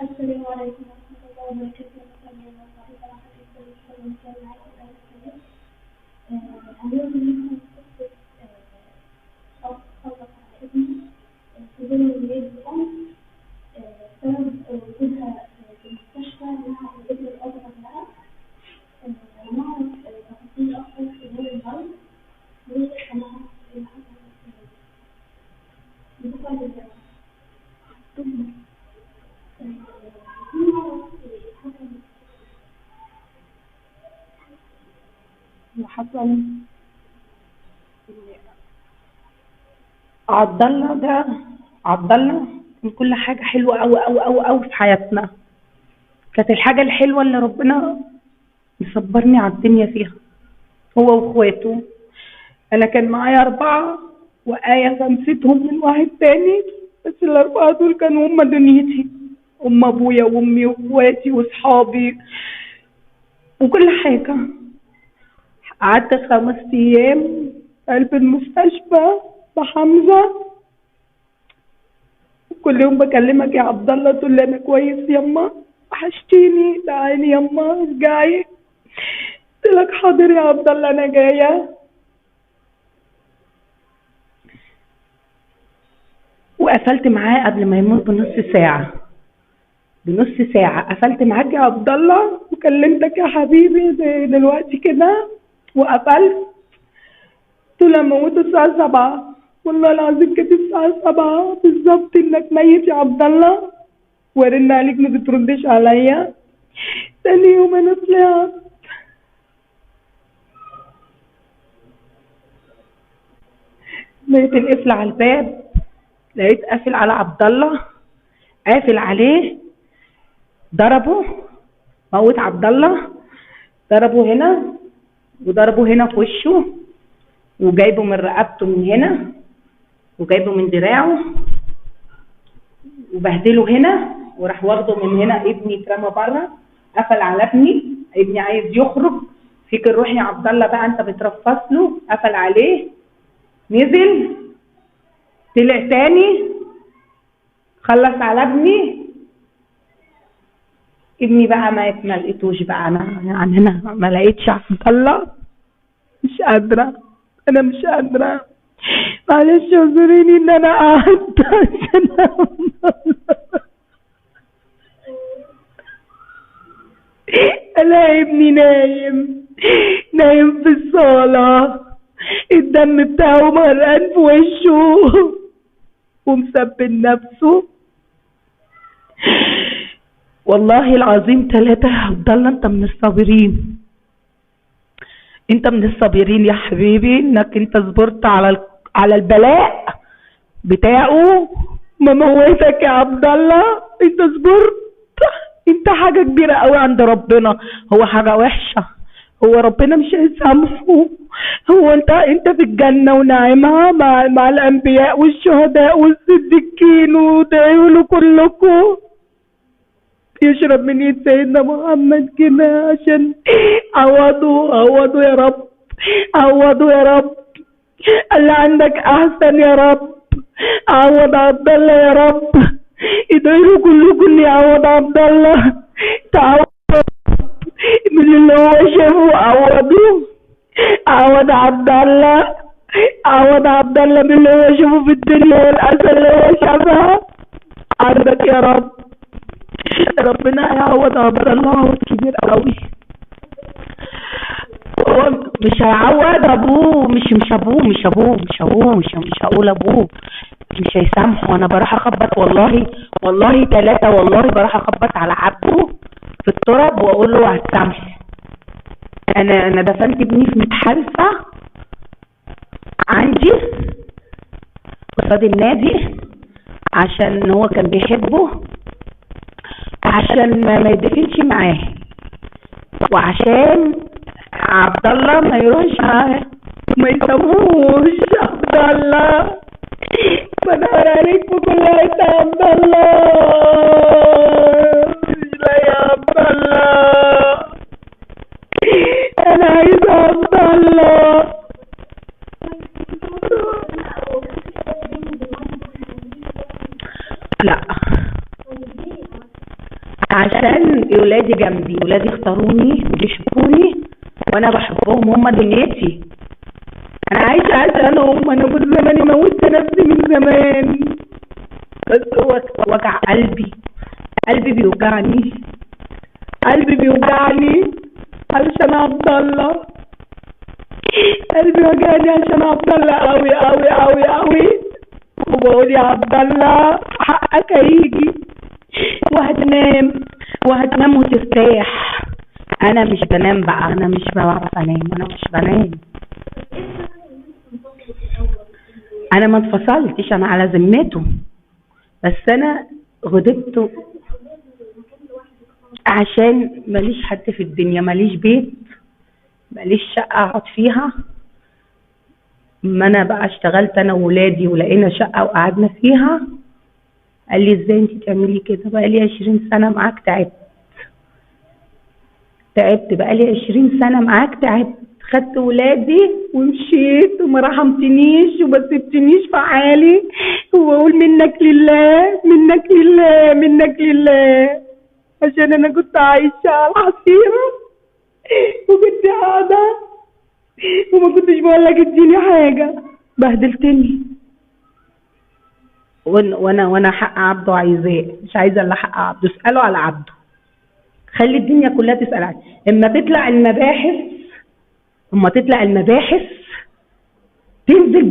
السلام عليكم ورحمة الله وبركاته. مستمعينا الكرام، صراحة كنت نتكلم معاكم على السلام. اليوم بنحكي قصة شخص خلص على ابنه في ظل ولاد الأم بسبب وجودها في المستشفى مع الابن الأصغر لها. ونعرف تفاصيل أكثر في دور المرض والحماس اللي حصلت في الجامعة. اللي حصل عبد الله ده، عبد الله كان كل حاجه حلوه قوي قوي قوي قوي في حياتنا. كانت الحاجه الحلوه اللي ربنا مصبرني على الدنيا فيها هو واخواته. انا كان معايا 4 وآية 5 من واحد تاني، بس ال4 دول كانوا هم دنيتي، هم ابويا وامي واخواتي واصحابي وكل حاجه. قعدت 5 أيام في قلب المستشفى بحمزة، كل يوم بكلمك يا عبد الله تقول لي انا كويس يما، وحشتيني، تعالي يما ارجعي. قلت لك حاضر يا عبد الله انا جايه. وقفلت معاه قبل ما يموت بنص ساعة قفلت معاك يا عبد الله وكلمتك يا حبيبي زي دلوقتي كده وقفلت. قلت له لما موت الساعة 7، والله العظيم كانت الساعة 7 بالظبط انك ميت يا عبد الله، ورن عليك ما بتردش عليا. تاني يوم انا طلعت لقيت القفل على الباب، لقيت قافل على عبد الله، قافل عليه. ضربه، موت عبد الله، ضربه هنا وضربه هنا في وشه، وجايبه من رقبته من هنا وجايبه من دراعه وبهدله هنا، وراح واخده من هنا. ابني اترمى بره، قفل على ابني عايز يخرج. فيك الروح يا عبد الله بقى، انت بترفص له، قفل عليه، نزل طلع تاني، خلص على ابني بقى مات. ما لقيتوش بقى، انا يعني هنا ما لقيتش عبد الله. مش قادره، انا مش قادره، معلش اعذريني ان انا قعدت عشان الاقي ابني نايم في الصاله، الدم بتاعه مغرقان في وشه ومسبل نفسه. والله العظيم 3 يا عبد الله، انت من الصابرين، انت من الصابرين يا حبيبي، انك انت صبرت على البلاء بتاعه. ما موتك يا عبد الله، انت صبرت. انت حاجه كبيره قوي عند ربنا، هو حاجه وحشه، هو ربنا مش هيسامحه. هو انت في الجنه ونعيمها مع الانبياء والشهداء والصديقين، وادعوا له كلكم يشرب من يد سيدنا محمد كده عشان عوضوا يا رب، عوضوا يا رب، اللي عندك احسن يا رب. عوض عبد الله يا رب، ادعوا كلكم اللي يعوض عبد الله. تعوض من اللي هو شافه، عوض عبد الله، عوض عبد الله من اللي هو شافه في الدنيا والأذى اللي هو شافها. عندك يا رب، ربنا هيعوض عبد الله عوض كبير قوي. هو مش هيعوض ابوه، مش هقول ابوه مش هيسامحه. انا بروح اخبط، والله 3 والله بروح اخبط على عبده في التراب واقول له هتسامح. انا دفنت ابني في متحالفه عندي قصاد النادي عشان هو كان بيحبه، عشان ما يدفنش معاه، وعشان عبد الله ما يروحش معاه، ما يسامحوش. عبد الله بدور عليك في كل حته يا عبد الله، لا يا عبد الله، انا عايز عبد الله. لا عشان ولادي جنبي، ولادي اختاروني وبيحبوني وانا بحبهم، هم دنيتي. انا عايشه عشانهم، انا كل زماني موتت نفسي من زمان، بس هو وجع قلبي، قلبي بيوجعني، قلبي بيوجعني علشان عبد الله، قلبي وجعني عشان عبد الله قوي قوي قوي قوي. وبقول يا عبد الله حقك هيجي، وهتنام وترتاح. انا مش بنام بقى، انا مش بعرف انام، انا مش بنام. انا ما انفصلتش، انا على ذمته، بس انا غضبت عشان ماليش حد في الدنيا، ماليش بيت، ماليش شقه اقعد فيها. ما انا بقى اشتغلت انا وولادي ولقينا شقه وقعدنا فيها. قال لي ازاي انت تعملي كده؟ بقى لي 20 سنه معاك، تعبت بقى لي 20 سنه معاك، تعبت، خدت ولادي ومشيت وما رحمتنيش وما سبتنيش في حالي، وبقول منك لله منك لله منك لله، عشان انا كنت عايشه على الحصيره وكنت قاعده وما كنتش بقول لك اديني حاجه، بهدلتني. وانا حق عبده عايزاه، مش عايزه الا حق عبده. اسالوا على عبده، خلي الدنيا كلها تسال عنه. اما تطلع المباحث تنزل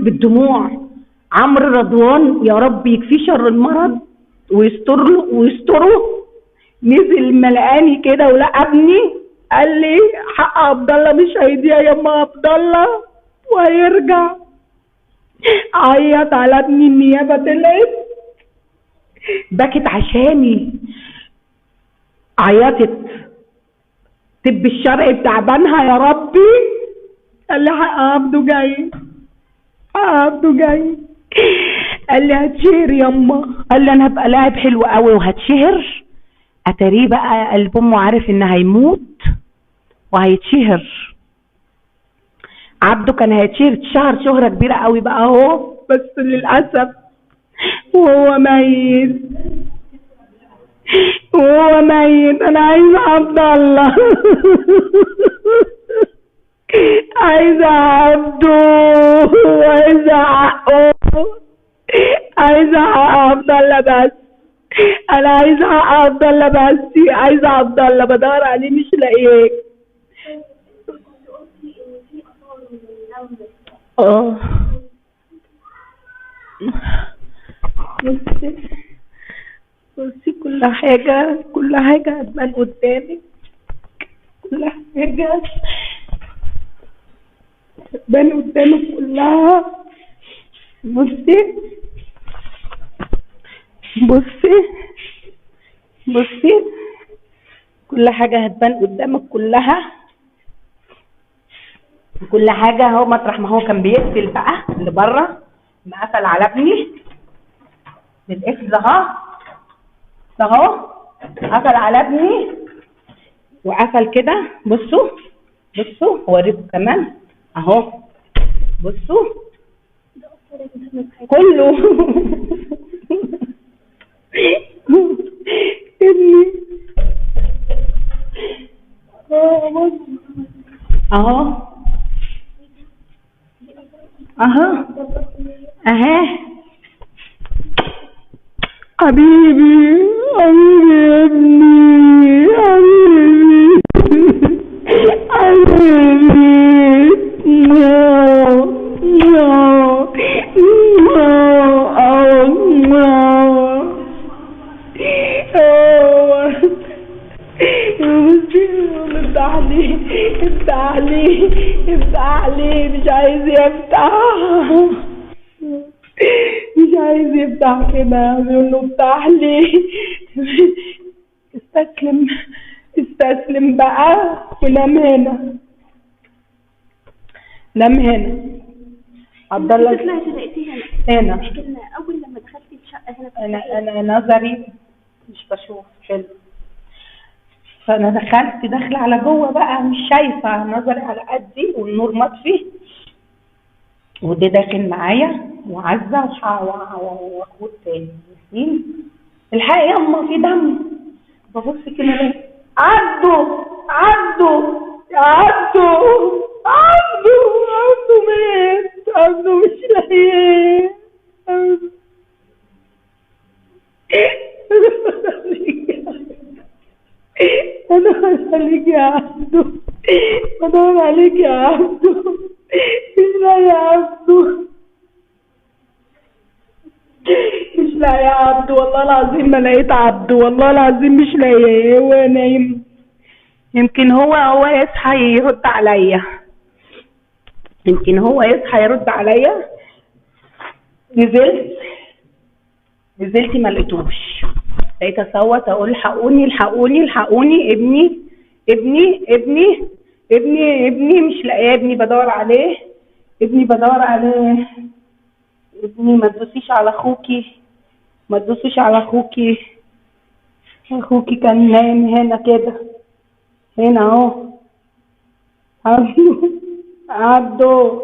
بالدموع، عمرو رضوان يا رب يكفيه شر المرض ويستره. نزل ملقاني كده ولقى ابني، قال لي حق عبد الله مش هيضيع يا ام عبد الله وهيرجع. عيط على ابني، النيابه طلعت بكت عشاني، عيطت، طب الشرعي بتاع بنها يا ربي. قال لي حق عبده جاي، قال لي هتشهر يما، قال لي انا هبقى لاعب حلو قوي وهتشهر. اتاريه بقى قلب امه عارف ان هيموت وهيتشهر. عبده كان هيتشهر، اتشهر شهرة كبيرة قوي بقى اهو، بس للأسف وهو ميت. انا عايزة عبد الله عايزة عبده وعايزة حقه، عايزة حق عبد الله بس، انا عايزة حق عبد الله بس، عايزة عبد الله بدور عليه مش لاقيه. بصي كل حاجة هتبان قدامك، كل حاجة هتبان قدامك كلها. بصي كل حاجة هتبان قدامك كلها، كل حاجة. هو مطرح ما هو كان بيقفل بقى اللي بره، ما قفل على ابني بالقفل اهو، قفل على ابني وقفل كده. بصوا هوريكم كمان اهو، بصوا كله ابني اهو حبيبي يا ابني، افتح لي، مش عايز يفتح كده، بيقول له افتح لي. استسلم بقى ونام هنا. عبد الله هنا. اول لما دخلت الشقه هنا انا نظري مش بشوف حلو، فانا داخله على جوه بقى، مش شايفه، نظري على قدي والنور مطفي، وده داخل معايا وعزه واخوه تاني ياسين الحقيقة يما في دم. ببص كده الاقي عبده، عبده، عبده، عبده، عبده مات، عبده مش لاقيه. عبده. بدور عليك يا عبده، بدور عليك يا عبده، مش لاقي يا عبده، مش لاقي يا عبده، والله العظيم ما لقيت عبده، والله العظيم مش لاقيه، هو نايم. يمكن هو يصحى يرد عليا، يمكن هو يصحى يرد عليا. نزلت، نزلت ما لقيتوش، بقيت اصوت اقول الحقوني الحقوني الحقوني، ابني ابني ابني ابني ابني مش لاقيه، ابني بدور عليه، ابني بدور عليه، ابني ما تدوسيش على اخوكي، ما تدوسيش على اخوكي، اخوكي كان نايم هنا كده، هنا اهو. عبده، عبده،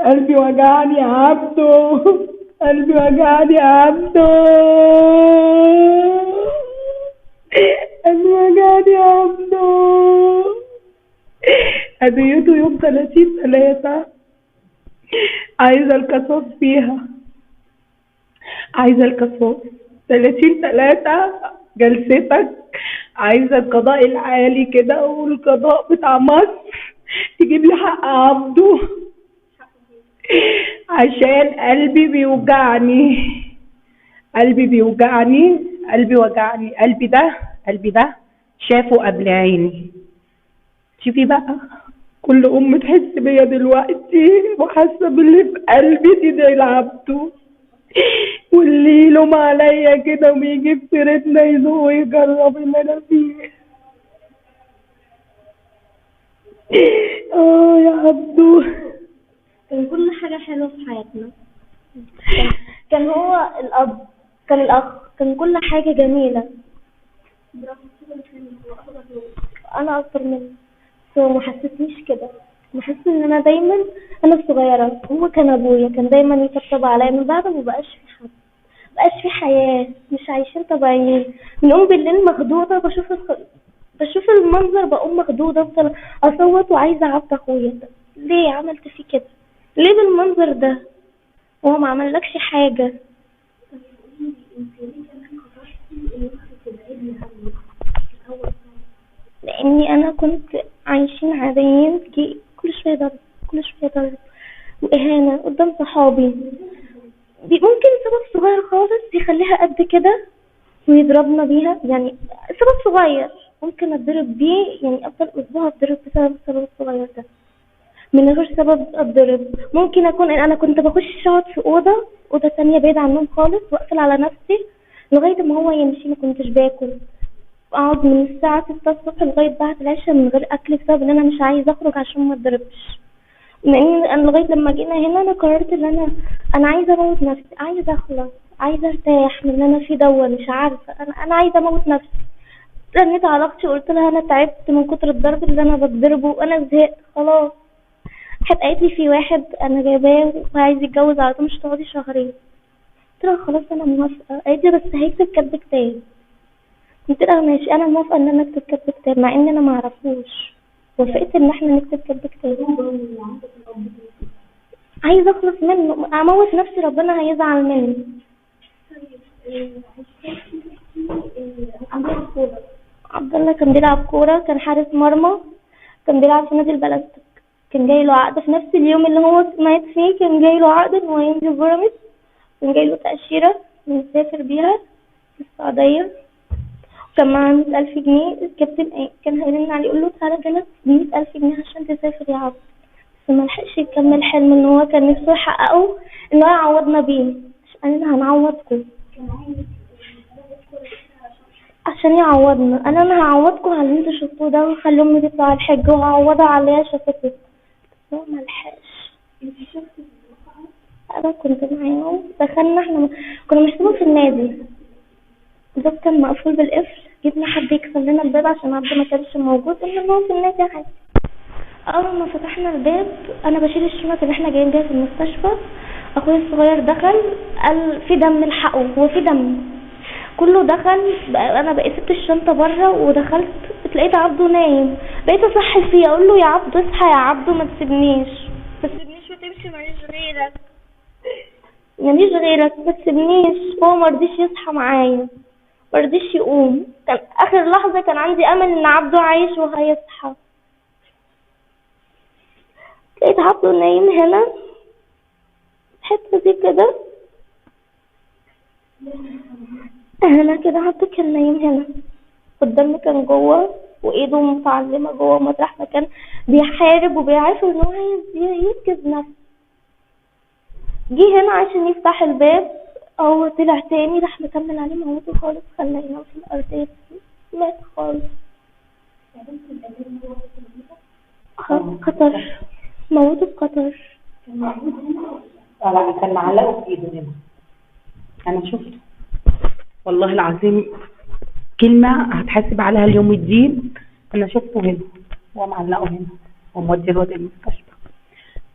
قلبي وجعني يا عبده، قلبي وجعني يا عبده، قلبي وجعني يا عبده. هديته يوم 30/3، عايزة القصاص فيها، عايزة القصاص 30/3 جلستك، عايزة القضاء العالي كده والقضاء بتاع مصر تجيب لي حق عبده، عشان قلبي بيوجعني، قلبي بيوجعني، قلبي وجعني، قلبي ده شافه قبل عيني. شوفي بقى، كل ام تحس بيا دلوقتي وحاسه باللي في قلبي تدعي لعبده، واللي يلوم عليا كده ويجيب سيرتنا يذوق ويجرب اللي انا فيه. يا عبدو، كان كل حاجة حلوة في حياتنا، كان هو الأب، كان الأخ، كان كل حاجة جميلة. أنا أكتر منه، بس هو محسسنيش كده، محسس إن أنا دايما أنا الصغيرة، هو كان أبويا، كان دايما يطبطب عليا. من بعده مبقاش في حد، مبقاش في حياة، مش عايشين طبيعيين. بنقوم بالليل مخدودة، بشوف المنظر بقوم مخدودة، افضل اصوت وعايزة عبد اخويا ده. ليه عملت فيه كده؟ ليه بالمنظر ده؟ هو ما عملكش حاجة. لاني انا كنت عايشين عاديين، كل شوية ضرب، كل شوية ضرب واهانة قدام صحابي. دي ممكن سبب صغير خالص يخليها قد كده ويضربنا بيها، يعني سبب صغير ممكن اتضرب بيه، يعني افضل اسبوع اتضرب بسبب السبب الصغير ده، من غير سبب اتضرب. ممكن اكون انا كنت بخش اقعد في اوضه ثانيه بعيد عنهم خالص واقفل على نفسي لغايه ما هو يمشي. ما كنتش باكل، اقعد من الساعه 6 الصبح لغايه بعد العشاء من غير اكل، بسبب ان انا مش عايزه اخرج عشان ما اتضربش. لان انا لغايه لما جينا هنا انا قررت ان انا عايزه اموت نفسي، عايزه اخلص، عايزه ارتاح من اللي انا فيه ده، مش عارفه، انا عايزه اموت نفسي. رنيت على اختي وقلت لها انا تعبت من كتر الضرب اللي انا بتضربه وانا زهقت خلاص. حد قالت لي في واحد انا جايباه وعايز يتجوز على طول، مش تقعدي شهرين. قلت لها خلاص انا موافقه. قالت لي بس هيكتب كتب كتاب. قلت لها ماشي انا موافقه ان انا اكتب كتب كتاب، مع ان انا ما اعرفوش. وافقت ان احنا نكتب كتب كتاب. عايزه اخلص منه، اموت نفسي ربنا هيزعل مني. عبد الله كان بيلعب كوره، كان حارس مرمى، كان بيلعب في نادي البلاستيك. كان جاي له عقد في نفس اليوم اللي هو مات فيه، كان جاي له عقد ان هو ينزل بيراميدز، كان جاي له تأشيرة يسافر بيها في السعودية، كان معاه 100,000 جنيه. الكابتن كان هيرن عليه يقول له تعالى جالك 100,000 جنيه عشان تسافر يا عبد، بس ملحقش يكمل حلم ان هو كان نفسه يحققه، ان هو يعوضنا بيه. انا هنعوضكم عشان يعوضنا، انا هعوضكم على اللي انتوا شفتوه ده، وهخلي امي تطلع الحج وهعوضها على اللي هي شافته. هو ملحقش. انا كنت معاه، دخلنا احنا كنا مشتبه في النادي، الباب كان مقفول بالقفل، جبنا حد يكسر لنا الباب عشان عبد ما كانش موجود، قلنا هو في النادي عادي. اول ما فتحنا الباب انا بشيل الشنط اللي احنا جايين بيها في المستشفى، اخويا الصغير دخل قال في دم الحقه، هو في دم. كله دخل بقى، انا بقيت سبت الشنطه بره ودخلت لقيت عبده نايم. بقيت اصحي فيه اقول له يا عبده اصحى يا عبده، ما تسيبنيش وتمشي، ماليش غيرك ما تسيبنيش. هو ما رضيش يصحى معايا، ما رضيش يقوم. كان اخر لحظه كان عندي امل ان عبده عايش وهيصحى. لقيت عبده نايم هنا الحته دي كده، هنا كده عبده كان نايم هنا قدامي، كان جوه وايده متعلمه جوه مطرح ما كان بيحارب وبيعافر ان هو عايز ينقذ نفسه. جه هنا عشان يفتح الباب، هو طلع تاني راح مكمل عليه موته خالص، خلاه ينام في الارض مات خالص. قطر، موته في قطر. لا كان معلقه في ايده هنا، انا شفته والله العظيم. كلمة هتحاسب عليها اليوم الدين. انا شفته هنا هو معلقه هنا ومودي الواد المستشفى.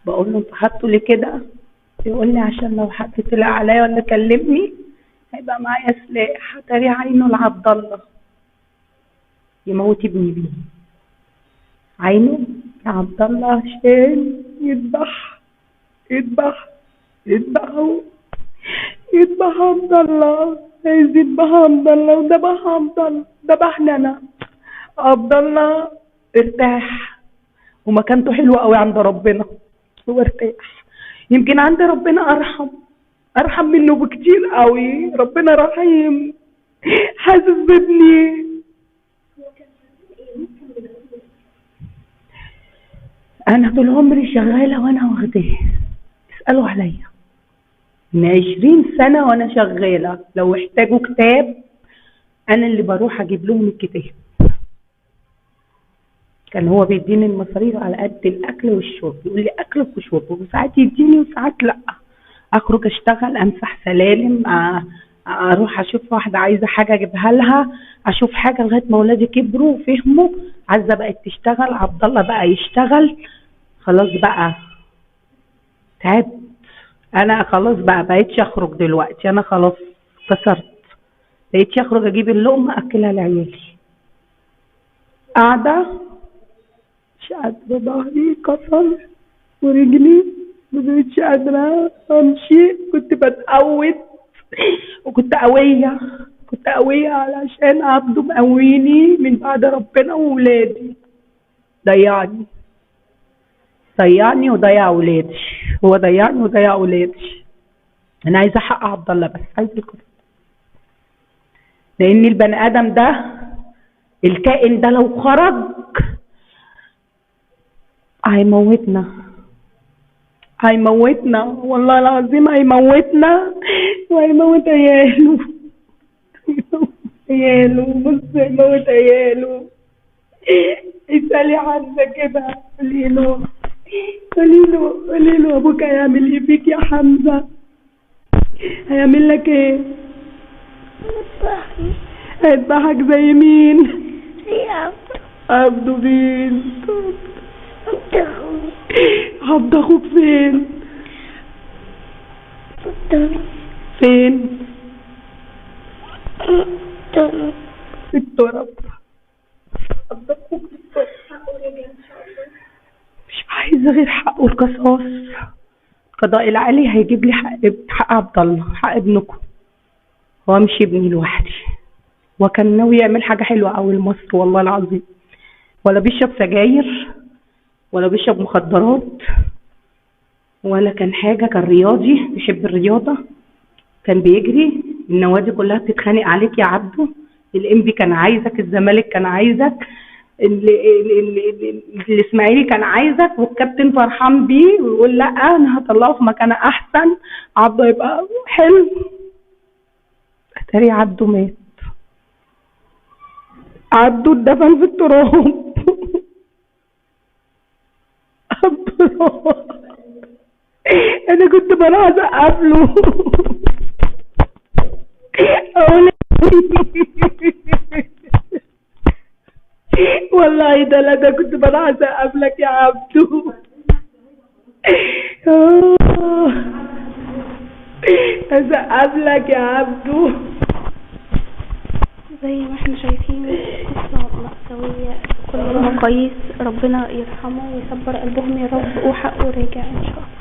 بقول له انت حاطه ليه كده؟ يقول لي عشان لو حد طلع عليا ولا كلمني هيبقى معايا سلاح هتري عينه لعبد الله يموت ابني بيه. عينه لعبد الله عشان يذبح عبد الله، عايز يذبح عبد الله وذبح عبد الله، ذبحني انا. عبد الله ارتاح ومكانته حلوه قوي عند ربنا، هو ارتاح. يمكن عند ربنا ارحم منه بكتير قوي. ربنا رحيم، حاسس بابني. انا طول عمري شغاله وانا واخداه، اسالوا عليا من 20 سنه وانا شغاله. لو احتاجوا كتاب انا اللي بروح اجيب لهم الكتاب. كان هو بيديني المصاريف على قد الاكل والشرب، يقول لي اكلك وشربك، وساعات يديني وساعات لا. اخرج اشتغل، امسح سلالم، اروح اشوف واحده عايزه حاجه اجيبها لها، اشوف حاجه لغايه ما ولادي كبروا وفهموا. عزه بقت تشتغل، عبد الله بقى يشتغل، خلاص بقى تعبت. انا خلاص بقى بقيتش اخرج دلوقتي، انا خلاص كسرت، بقيتش اخرج اجيب اللقمه اكلها لعيالي. قاعده مش قادره، ظهري كسر ورجلي مبقتش قادره امشي. كنت بتقوت وكنت قويه علشان عبده مقويني من بعد ربنا وولادي. ضيعني وضيع ولادي، هو ضيعني وضيع ولادي. انا عايزه حق عبد الله، بس عايزه الكفر، لان البني ادم ده الكائن ده لو خرج هيموتنا والله العظيم، هيموتنا وهيموت عياله. بص هيموت عياله. اسالي عنه كده، قولي له ابوك هيعمل ايه فيك يا حمزه؟ هيعمل لك ايه؟ هيذبحك زي مين؟ عبده مين؟ عبد اخوك فين؟ في التراب. عبد اخوك في التراب، حقه رجع ان شاء الله. مش عايزه غير حقه القصاص. القضاء العالي هيجيب لي حق عبد الله، حق ابنكم، هو مش ابني لوحدي. وكان ناوي يعمل حاجه حلوه قوي لمصر والله العظيم، ولا بيشرب سجاير ولا بيشرب مخدرات ولا كان حاجه. كان رياضي، بيحب الرياضه، كان بيجري. النوادي كلها بتتخانق عليك يا عبده، الانبي كان عايزك، الزمالك كان عايزك، الاسماعيلي كان عايزك، والكابتن فرحان بيه ويقول لا انا هطلعه في مكان احسن، عبده يبقى حلو. اتاري عبده مات، عبده اتدفن في التراب. انا كنت بروح اسقف له والله ده كنت بروح اسقف لك يا عبدو. اسقف لك يا عبدو. زي ما احنا شايفين قصة مأساوية بكل المقاييس. ربنا يرحمه ويصبر قلبهم يا رب، وحقه راجع ان شاء الله.